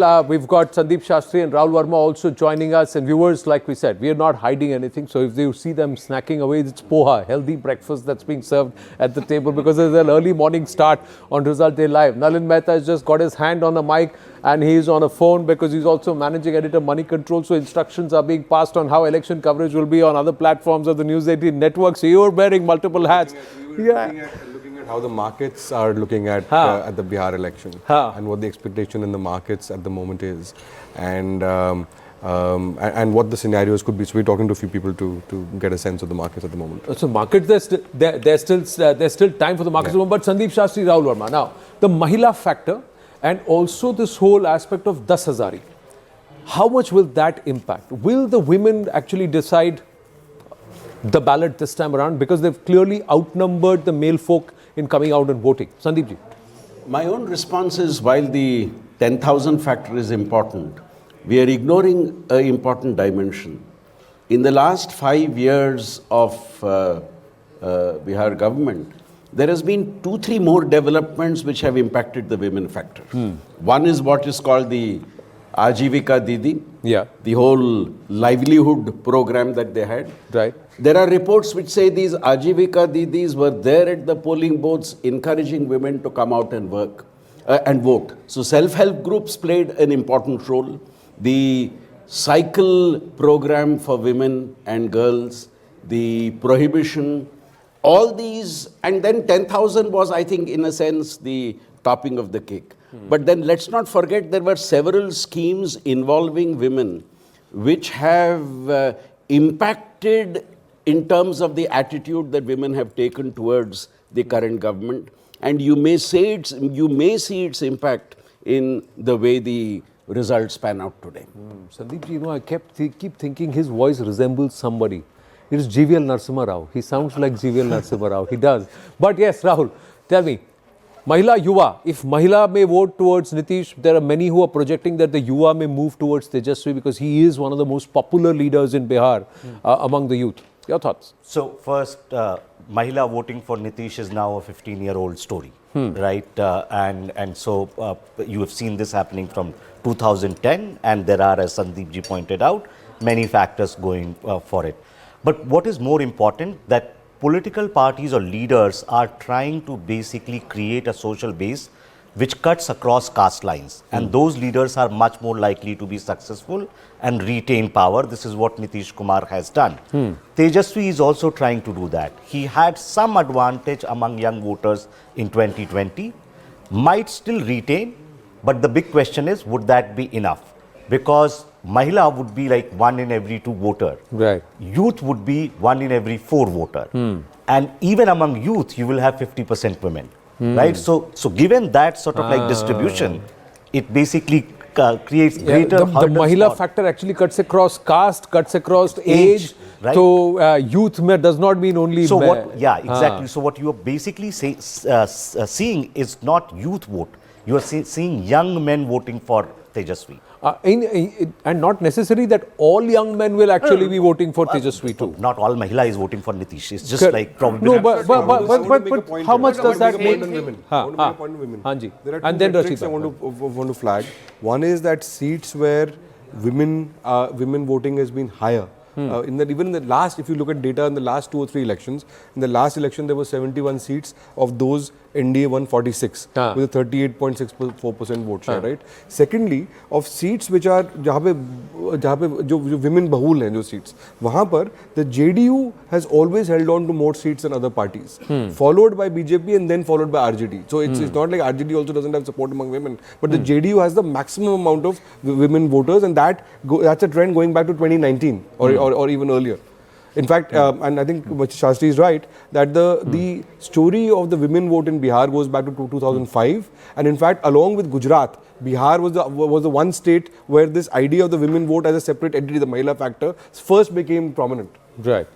We've got Sandeep Shastri and Rahul Verma also joining us, and viewers, like we said, we are not hiding anything. So if you see them snacking away, it's poha, healthy breakfast that's being served at the table because there's an early morning start on Result Day Live. Nalin Mehta has just got his hand on the mic and he's on a phone because he's also managing editor Money Control. So instructions are being passed on how election coverage will be on other platforms of the News18 network. So you're wearing multiple hats. Looking at how the markets are looking at the Bihar election and what the expectation in the markets at the moment is, and what the scenarios could be. So we're talking to a few people to get a sense of the markets at the moment. So markets, there's still time for the markets, but Sandeep Shastri, Rahul Verma. Now the Mahila factor and also this whole aspect of 10,000. How much will that impact? Will the women actually decide the ballot this time around, because they've clearly outnumbered the male folk in coming out and voting? Sandeep ji. My own response is, while the 10,000 factor is important, we are ignoring an important dimension. In the last 5 years of Bihar government, there has been 2-3 more developments which have impacted the women factor. One is what is called the Ajivika Didi, the whole livelihood program that they had. Right. There are reports which say these Ajivika Didis were there at the polling booths encouraging women to come out and work and vote. So self-help groups played an important role. The cycle program for women and girls, the prohibition, all these, and then 10,000 was, I think, in a sense, the topping of the cake. But then let's not forget there were several schemes involving women which have impacted in terms of the attitude that women have taken towards the current government. And you may see its impact in the way the results pan out today. Sandeep ji, I keep thinking his voice resembles somebody. It is GVL Narasimha Rao. He sounds like GVL Narasimha Rao. He does. But yes, Rahul, tell me, Mahila Yuva, if Mahila may vote towards Nitish, there are many who are projecting that the Yuva may move towards Tejaswi because he is one of the most popular leaders in Bihar among the youth. Your thoughts? So first, Mahila voting for Nitish is now a 15-year-old story, right? And so you have seen this happening from 2010, and there are, as Sandeep ji pointed out, many factors going for it. But what is more important, that political parties or leaders are trying to basically create a social base which cuts across caste lines. And those leaders are much more likely to be successful and retain power. This is what Nitish Kumar has done. Tejaswi is also trying to do that. He had some advantage among young voters in 2020, might still retain, but the big question is, would that be enough? Because Mahila would be like 1 in every 2 voter. Right. Youth would be 1 in every 4 voter. And even among youth, you will have 50% women. Right? So given that sort of like distribution, it basically creates greater the Mahila factor actually cuts across caste, cuts across age. Right? So youth does not mean only. So what? Yeah, exactly. So what you are basically seeing is not youth vote. You are seeing young men voting for Tejaswi. And not necessary that all young men will actually be voting for Tejaswi too. Not all Mahila is voting for Nitish. It's just like probably. No, but how much does that make? I want to make a point on women. Hanji. There are 2 And then metrics I Rashida. want to flag. One is that seats where women voting has been higher. Even in the last, if you look at data in the last 2 or 3 elections, in the last election there were 71 seats. Of those, NDA won 46 with a 38.64% vote share, right? Secondly, of seats which are जहाँ पे जो women बहुल हैं जो seats, वहाँ पर the JDU has always held on to more seats than other parties, followed by BJP and then followed by RJD. So it's not like RJD also doesn't have support among women, but the JDU has the maximum amount of women voters, and that's a trend going back to 2019 or even earlier. In fact, and I think Shastri is right, that the story of the women vote in Bihar goes back to 2005. And in fact, along with Gujarat, Bihar was the one state where this idea of the women vote as a separate entity, the Mahila factor, first became prominent. Right.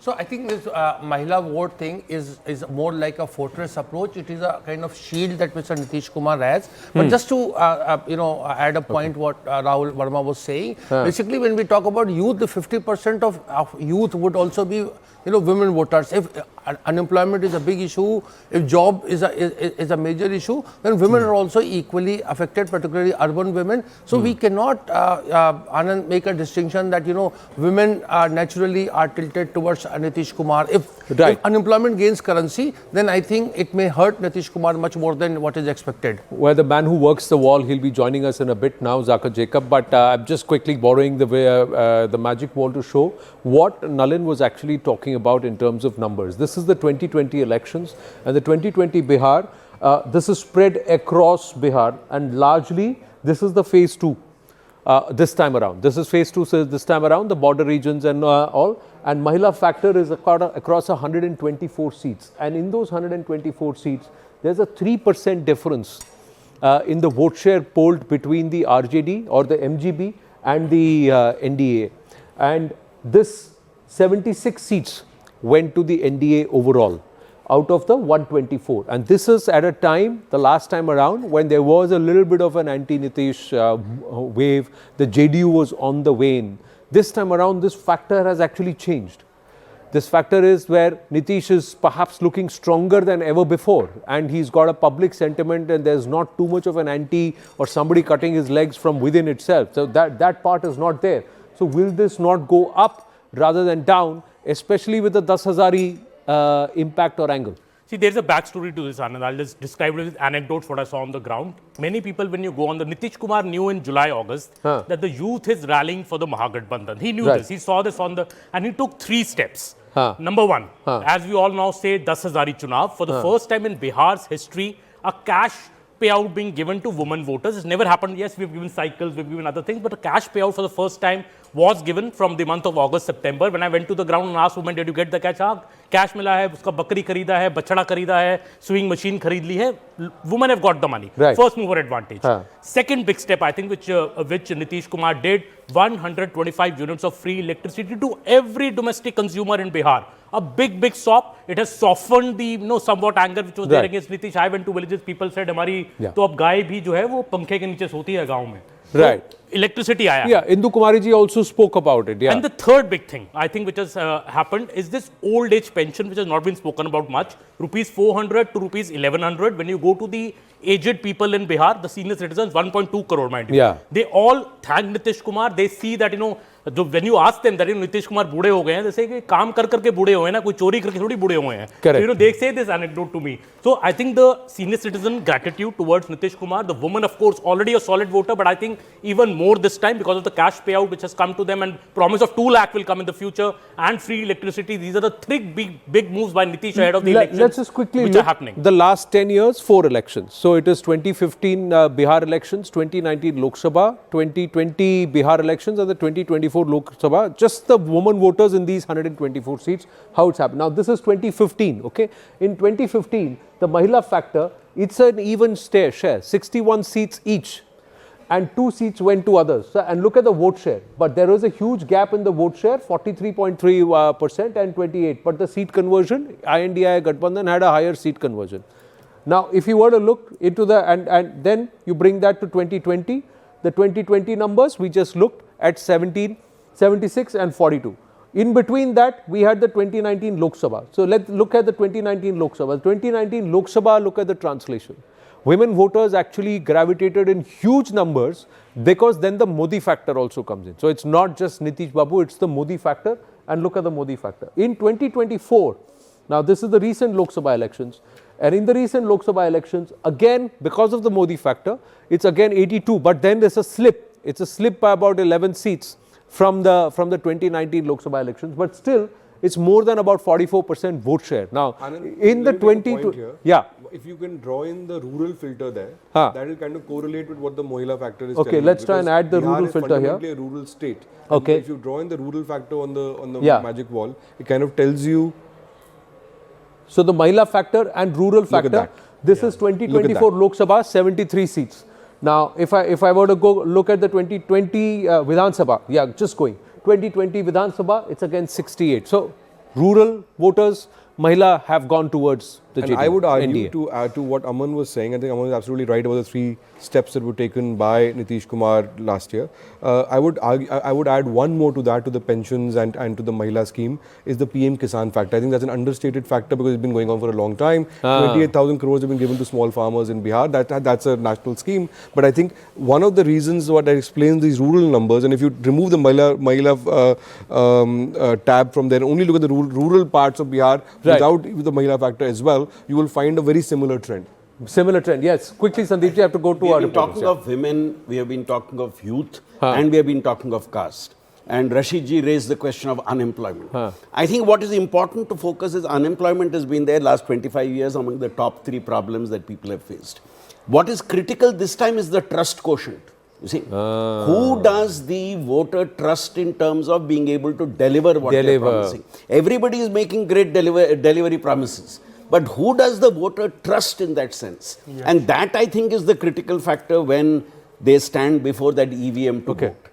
So I think this Mahila vote thing is more like a fortress approach. It is a kind of shield that Mr. Nitish Kumar has. But just to add a point what Rahul Verma was saying, basically when we talk about youth, the 50% of youth would also be women voters. If unemployment is a big issue, if job is a major issue, then women are also equally affected, particularly urban women. So we cannot Anand, make a distinction that women naturally are tilted towards Nitish Kumar. If unemployment gains currency, then I think it may hurt Nitish Kumar much more than what is expected. Well, the man who works the wall, he'll be joining us in a bit now, Zakir Jacob. But I'm just quickly borrowing the magic wall to show what Nalin was actually talking about in terms of numbers. This is the 2020 elections and the 2020 Bihar. This is spread across Bihar and largely this is the phase 2 this time around. This is phase 2 so this time around, the border regions and all. And Mahila factor is across 124 seats. And in those 124 seats, there's a 3% difference in the vote share polled between the RJD or the MGB and the NDA. And this 76 seats went to the NDA overall out of the 124. And this is at a time, the last time around, when there was a little bit of an anti-Nitish wave. The JDU was on the wane. This time around, this factor has actually changed. This factor is where Nitish is perhaps looking stronger than ever before, and he's got a public sentiment and there's not too much of an anti or somebody cutting his legs from within itself. So that part is not there. So will this not go up rather than down, especially with the 10,000 impact or angle? See, there's a backstory to this, Anand. I'll just describe it with anecdotes, what I saw on the ground. Many people, when you go on Nitish Kumar knew in July, August, that the youth is rallying for the Mahagathbandhan. He knew this. He saw this and he took 3 steps. Number 1, as we all now say, 10,000 Chunav. For the first time in Bihar's history, a cash payout being given to women voters. It's never happened. Yes, we've given cycles, we've given other things, but a cash payout for the first time was given from the month of August, September. When I went to the ground and asked women, did you get the cash? Cash mila hai, uska bakri kharida hai, bachada kharida hai, sewing machine kharid li hai. Women have got the money. First mover advantage. Second big step, I think, which Nitish Kumar did, 125 units of free electricity to every domestic consumer in Bihar. A big stop. It has softened the somewhat anger which was there against Nitish. I went to villages, people said, "Hamari to ab gaay bhi jo hai wo pankhe ke niche soti hai gaon mein." Right. So, electricity aaya. Yeah, Indu Kumari ji also spoke about it. Yeah. And the third big thing, I think, which has happened is this old age pension, which has not been spoken about much. Rupees 400 to rupees 1100. When you go to the aged people in Bihar, the senior citizens, 1.2 crore, mind you. Yeah. They all thank Nitish Kumar. They see that, when you ask them that Nitish Kumar बूढ़े हो गए हैं, they say कि काम कर करके बूढ़े हुए हैं ना, कोई चोरी करके थोड़ी बूढ़े हुए हैं. So, they say this anecdote to me. So I think the senior citizen gratitude towards Nitish Kumar, the woman of course already a solid voter, but I think even more this time because of the cash payout which has come to them and promise of 2 lakh will come in the future and free electricity. These are the 3 big moves by Nitish ahead of the elections. Let's just quickly which look are happening. The last 10 years, 4 elections. So it is 2015 Bihar elections, 2019 Lok Sabha, 2020 Bihar elections and the 2024 Lok Sabha. Just the women voters in these 124 seats, how it's happened. Now this is 2015, okay. In 2015, the Mahila factor, it's an even share, 61 seats each. And 2 seats went to others. So, and look at the vote share. But there was a huge gap in the vote share, 43.3% and 28%. But the seat conversion, INDI Gathbandhan had a higher seat conversion. Now, if you were to look into the, and then you bring that to 2020, the 2020 numbers, we just looked at 17, 76 and 42. In between that, we had the 2019 Lok Sabha. So, let's look at the 2019 Lok Sabha. 2019 Lok Sabha, look at the translation. Women voters actually gravitated in huge numbers because then the Modi factor also comes in. So, it's not just Nitish Babu, it's the Modi factor, and look at the Modi factor. In 2024, now this is the recent Lok Sabha elections, and in the recent Lok Sabha elections, again, because of the Modi factor, it's again 82, but then there's a slip. It's a slip by about 11 seats from the 2019 Lok Sabha elections, but still, it's more than about 44% vote share. Now, Anand, in the 20, yeah, if you can draw in the rural filter there, that will kind of correlate with what the Mahila factor is. Okay, let's try and add the rural filter here. Bihar is fundamentally a rural state. Okay. And if you draw in the rural factor on the magic wall, it kind of tells you. So the Mahila factor and rural factor. This is 2024 Lok Sabha, 73 seats. Now, if I were to go look at the 2020 Vidhan Sabha, just going. 2020 Vidhan Sabha, it's again 68. So, rural voters, Mahila have gone towards the And JD, I would argue NDA. to add to what Aman was saying, I think Aman is absolutely right about the 3 steps that were taken by Nitish Kumar last year. I would add one more to that, to the pensions and to the Mahila scheme, is the PM Kisan factor. I think that's an understated factor because it's been going on for a long time. 28,000 crores have been given to small farmers in Bihar. That's a national scheme. But I think one of the reasons what explains these rural numbers, and if you remove the Mahila tab from there, only look at the rural parts of Bihar without the Mahila factor as well, you will find a very similar trend. Similar trend, yes. Quickly, Sandeep, you have to go to We our have been reporters. talking of women, we have been talking of youth, and we have been talking of caste. And Rashid ji raised the question of unemployment. I think what is important to focus is unemployment has been there last 25 years among the top 3 problems that people have faced. What is critical this time is the trust quotient. You see, who does the voter trust in terms of being able to deliver what they are promising? Everybody is making great delivery promises. But who does the voter trust in that sense? And that, I think, is the critical factor when they stand before that EVM to vote.